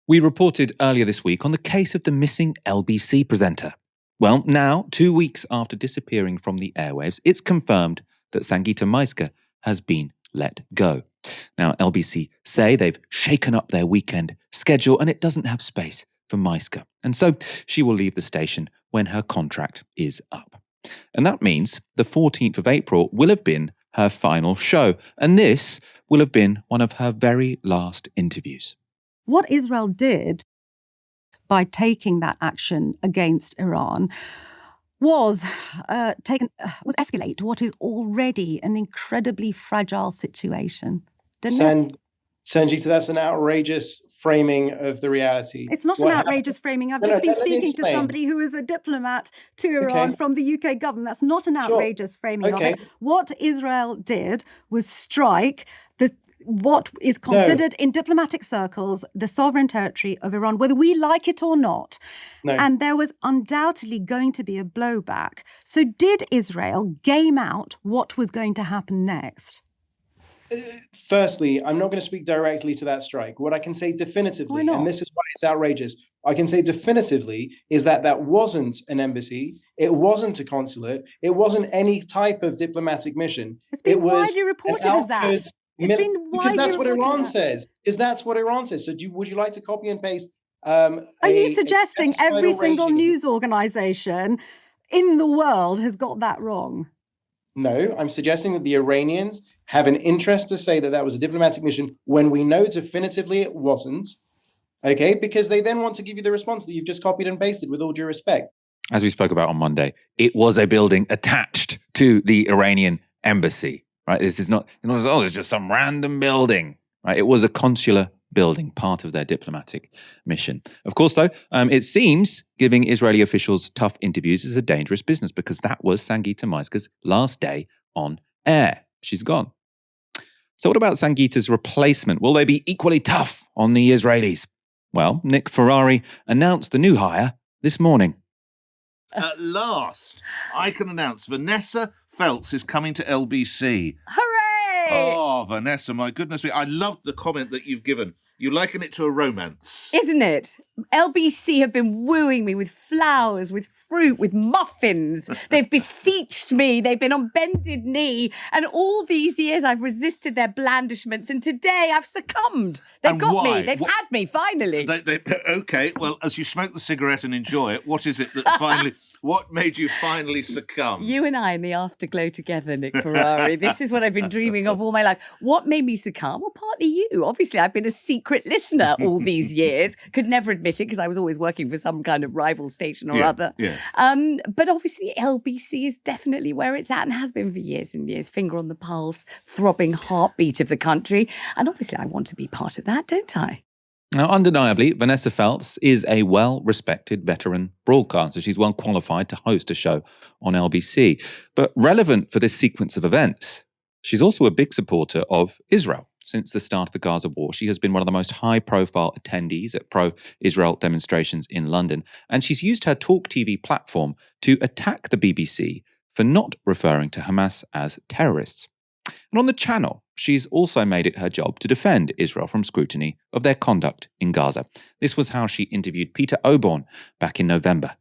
We reported earlier this week on the case of the missing LBC presenter. Well, now, 2 weeks after disappearing from the airwaves, it's confirmed that Sangita Myska has been let go. Now, LBC say they've shaken up their weekend schedule and it doesn't have space for Myska. And so she will leave the station when her contract is up. And that means the 14th of April will have been her final show. And this will have been one of her very last interviews. What Israel did by taking that action against Iran was escalate what is already an incredibly fragile situation. Sangita, that's an outrageous framing of the reality. It's not an outrageous framing. I've just been speaking to somebody who is a diplomat to Iran from the UK government. That's not an outrageous framing of it. What Israel did was strike what is considered in diplomatic circles the sovereign territory of Iran, whether we like it or not. No. And there was undoubtedly going to be a blowback. So did Israel game out what was going to happen next? Firstly, I'm not going to speak directly to that strike. What I can say definitively, and this is why it's outrageous, I can say definitively is that wasn't an embassy, it wasn't a consulate, it wasn't any type of diplomatic mission. It's been widely reported as that. Because that's what Iran says. So would you like to copy and paste? Are you suggesting every single news organization in the world has got that wrong? No, I'm suggesting that the Iranians have an interest to say that was a diplomatic mission when we know definitively it wasn't. Okay, because they then want to give you the response that you've just copied and pasted, with all due respect. As we spoke about on Monday, it was a building attached to the Iranian embassy. Right, this is not, it's just some random building. Right, it was a consular building, part of their diplomatic mission. Of course, though, it seems giving Israeli officials tough interviews is a dangerous business because that was Sangita Myska's last day on air. She's gone. So what about Sangita's replacement? Will they be equally tough on the Israelis? Well, Nick Ferrari announced the new hire this morning. At last, I can announce Vanessa Feltz is coming to LBC. Hooray! Oh, Vanessa, my goodness me. I loved the comment that you've given. You liken it to a romance. Isn't it? LBC have been wooing me with flowers, with fruit, with muffins. They've beseeched me. They've been on bended knee. And all these years I've resisted their blandishments. And today I've succumbed. They've got me. They've had me, finally. Okay, well, as you smoke the cigarette and enjoy it, what is it that finally... What made you finally succumb? You and I in the afterglow together, Nick Ferrari. This is what I've been dreaming of all my life. What made me succumb? Well, partly you. Obviously, I've been a secret listener all these years. Could never admit it because I was always working for some kind of rival station or other. Yeah. But obviously, LBC is definitely where it's at and has been for years and years. Finger on the pulse, throbbing heartbeat of the country. And obviously, I want to be part of that, don't I? Now, undeniably, Vanessa Feltz is a well-respected veteran broadcaster. She's well qualified to host a show on LBC. But relevant for this sequence of events, she's also a big supporter of Israel. Since the start of the Gaza war, she has been one of the most high-profile attendees at pro-Israel demonstrations in London. And she's used her Talk TV platform to attack the BBC for not referring to Hamas as terrorists. And on the channel, she's also made it her job to defend Israel from scrutiny of their conduct in Gaza. This was how she interviewed Peter Oborne back in November.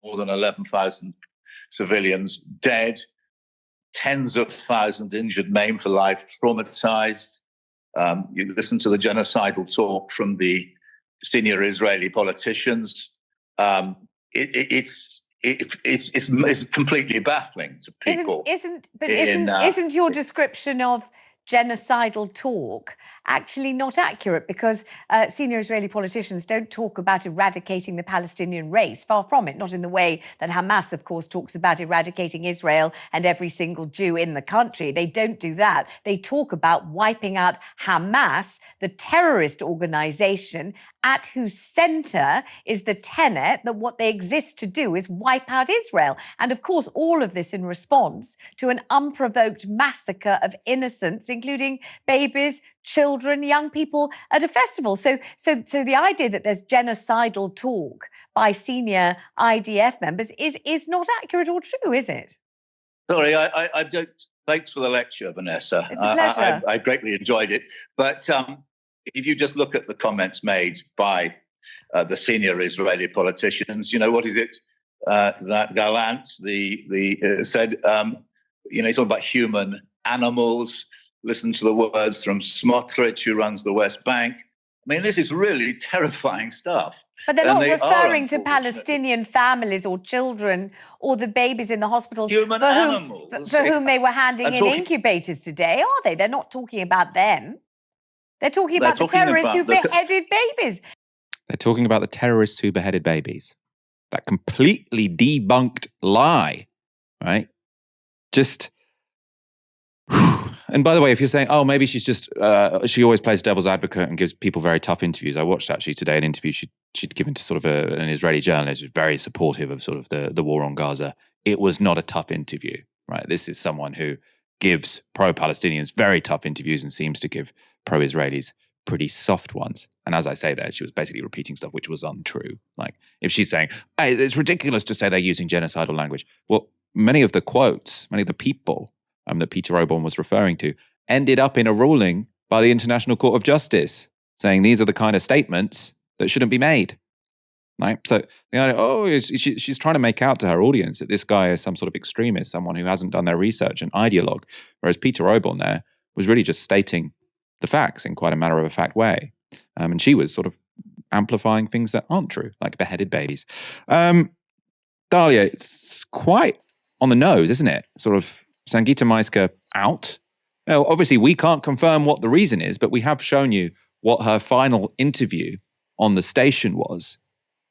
More than 11,000 civilians dead, tens of thousands injured, maimed for life, traumatized. You listen to the genocidal talk from the senior Israeli politicians. It's completely baffling to people. Isn't your description of genocidal talk actually not accurate? Because senior Israeli politicians don't talk about eradicating the Palestinian race. Far from it. Not in the way that Hamas, of course, talks about eradicating Israel and every single Jew in the country. They don't do that. They talk about wiping out Hamas, the terrorist organization at whose center is the tenet that what they exist to do is wipe out Israel. And of course, all of this in response to an unprovoked massacre of innocents, including babies, children, young people at a festival. So the idea that there's genocidal talk by senior IDF members is not accurate or true, is it? Sorry, I don't. Thanks for the lecture, Vanessa. It's a pleasure. I greatly enjoyed it. But if you just look at the comments made by the senior Israeli politicians, what is it that Gallant said? He's talking about human animals. Listen to the words from Smotrich, who runs the West Bank. I mean, this is really terrifying stuff. But they're not referring to Palestinian families or children or the babies in the hospitals for whom they were handing in incubators today, are they? They're not talking about them. They're talking about the terrorists who beheaded babies. They're talking about the terrorists who beheaded babies. That completely debunked lie, right? Just... And by the way, if you're saying, oh, maybe she's just, she always plays devil's advocate and gives people very tough interviews. I watched actually today an interview she'd given to sort of an Israeli journalist who's very supportive of sort of the war on Gaza. It was not a tough interview, right? This is someone who gives pro-Palestinians very tough interviews and seems to give pro-Israelis pretty soft ones. And as I say there, she was basically repeating stuff which was untrue. Like if she's saying, hey, it's ridiculous to say they're using genocidal language. Well, many of the quotes, many of the people that Peter Oborn was referring to, ended up in a ruling by the International Court of Justice saying these are the kind of statements that shouldn't be made. Right? So, she's trying to make out to her audience that this guy is some sort of extremist, someone who hasn't done their research, an ideologue, whereas Peter Oborn there was really just stating the facts in quite a matter-of-fact way. And she was sort of amplifying things that aren't true, like beheaded babies. Dalia, it's quite on the nose, isn't it? Sort of Sangita Myska out. Now, obviously, we can't confirm what the reason is, but we have shown you what her final interview on the station was,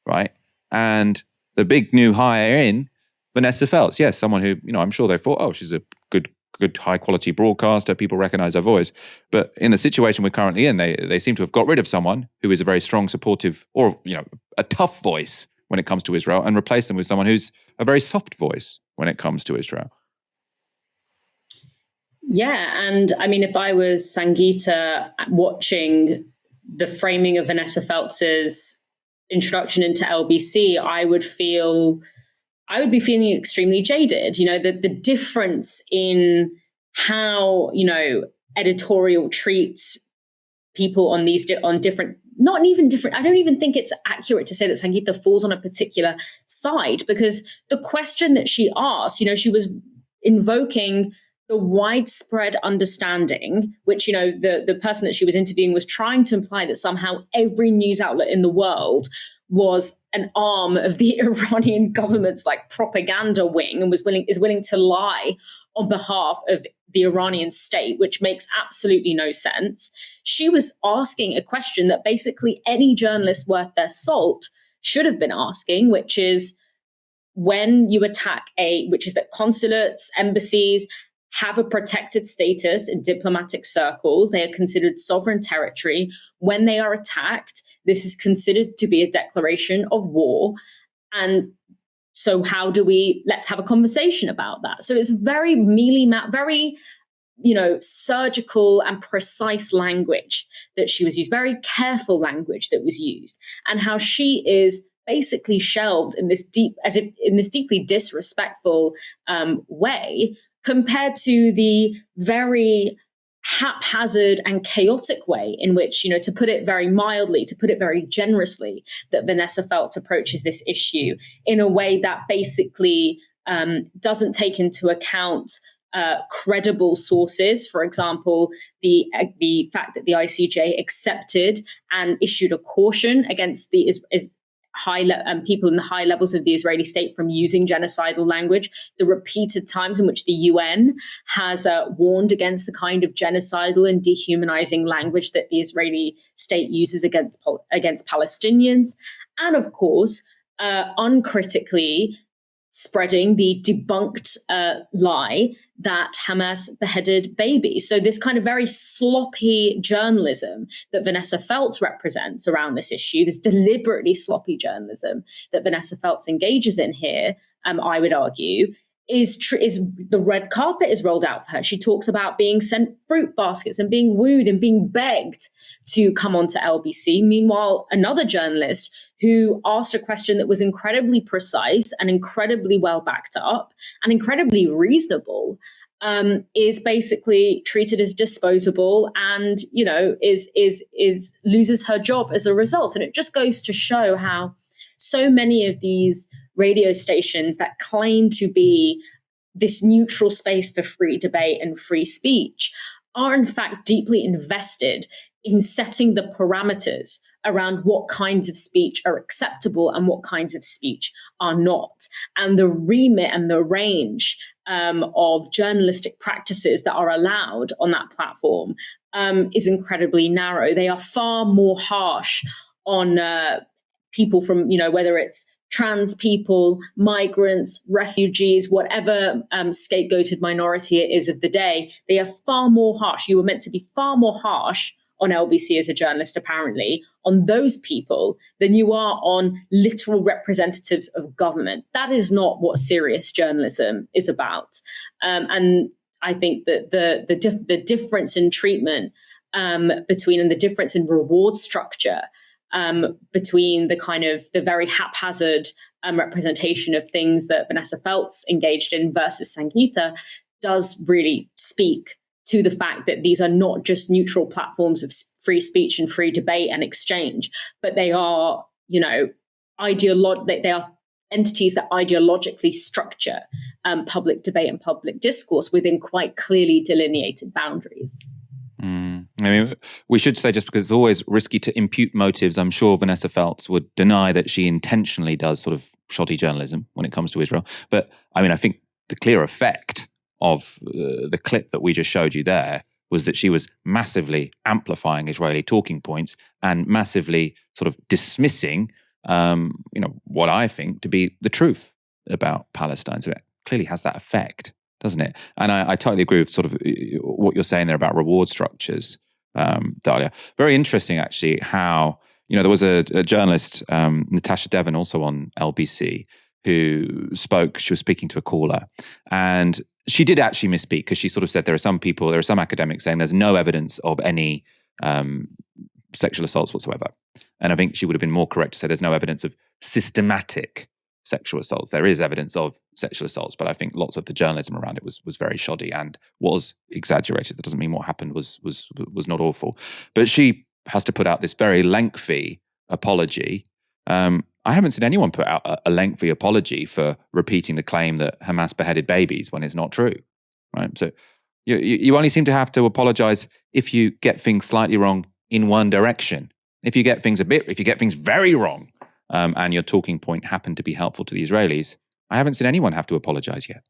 right? And the big new hire in, Vanessa Feltz. Yes, someone who, I'm sure they thought, oh, she's a good high-quality broadcaster. People recognize her voice. But in the situation we're currently in, they seem to have got rid of someone who is a very strong, supportive, or, a tough voice when it comes to Israel and replaced them with someone who's a very soft voice when it comes to Israel. Yeah, and I mean, if I was Sangita watching the framing of Vanessa Feltz's introduction into LBC, I would be feeling extremely jaded. The difference in how editorial treats people on different. Not even different. I don't even think it's accurate to say that Sangita falls on a particular side, because the question that she asked, she was invoking the widespread understanding, which, the person that she was interviewing was trying to imply that somehow every news outlet in the world was an arm of the Iranian government's propaganda wing and is willing to lie on behalf of the Iranian state, which makes absolutely no sense. She was asking a question that basically any journalist worth their salt should have been asking, which is when you attack which is that consulates, embassies have a protected status in diplomatic circles. They are considered sovereign territory. When they are attacked, this is considered to be a declaration of war. And so let's have a conversation about that. So it's very very, surgical and precise language that she was used, very careful language that was used, and how she is basically shelved in this deeply disrespectful way, compared to the very haphazard and chaotic way in which, to put it very mildly, to put it very generously, that Vanessa Feltz approaches this issue in a way that basically doesn't take into account credible sources. For example, the fact that the ICJ accepted and issued a caution against the people in the high levels of the Israeli state from using genocidal language, the repeated times in which the UN has warned against the kind of genocidal and dehumanizing language that the Israeli state uses against Palestinians, and of course, uncritically spreading the debunked lie that Hamas beheaded babies. So this kind of very sloppy journalism that Vanessa Feltz represents around this issue, this deliberately sloppy journalism that Vanessa Feltz engages in here, I would argue, is the red carpet is rolled out for her. She talks about being sent fruit baskets and being wooed and being begged to come onto LBC. Meanwhile, another journalist who asked a question that was incredibly precise and incredibly well backed up and incredibly reasonable is basically treated as disposable and, is loses her job as a result. And it just goes to show how so many of these radio stations that claim to be this neutral space for free debate and free speech are in fact deeply invested in setting the parameters around what kinds of speech are acceptable and what kinds of speech are not. And the remit and the range of journalistic practices that are allowed on that platform is incredibly narrow. They are far more harsh on people from, whether it's trans people, migrants, refugees, whatever scapegoated minority it is of the day. They are far more harsh. You were meant to be far more harsh on LBC as a journalist, apparently, on those people than you are on literal representatives of government. That is not what serious journalism is about. And I think that the difference in treatment between and the difference in reward structure between the very haphazard representation of things that Vanessa Feltz engaged in versus Sangita does really speak to the fact that these are not just neutral platforms of free speech and free debate and exchange, but they are, they are entities that ideologically structure public debate and public discourse within quite clearly delineated boundaries. I mean, we should say, just because it's always risky to impute motives, I'm sure Vanessa Feltz would deny that she intentionally does sort of shoddy journalism when it comes to Israel. But I mean, I think the clear effect of the clip that we just showed you there was that she was massively amplifying Israeli talking points and massively sort of dismissing, what I think to be the truth about Palestine. So it clearly has that effect, doesn't it? And I totally agree with sort of what you're saying there about reward structures, Dalia. Very interesting, actually, how, there was a journalist, Natasha Devon, also on LBC, who spoke. She was speaking to a caller, and she did actually misspeak, because she sort of said there are some academics saying there's no evidence of any sexual assaults whatsoever. And I think she would have been more correct to say there's no evidence of systematic sexual assaults. There is evidence of sexual assaults, but I think lots of the journalism around it was very shoddy and was exaggerated. That doesn't mean what happened was not awful. But she has to put out this very lengthy apology. I haven't seen anyone put out a lengthy apology for repeating the claim that Hamas beheaded babies when it's not true, right? So you only seem to have to apologize if you get things slightly wrong in one direction. If you get things very wrong, and your talking point happened to be helpful to the Israelis, I haven't seen anyone have to apologize yet.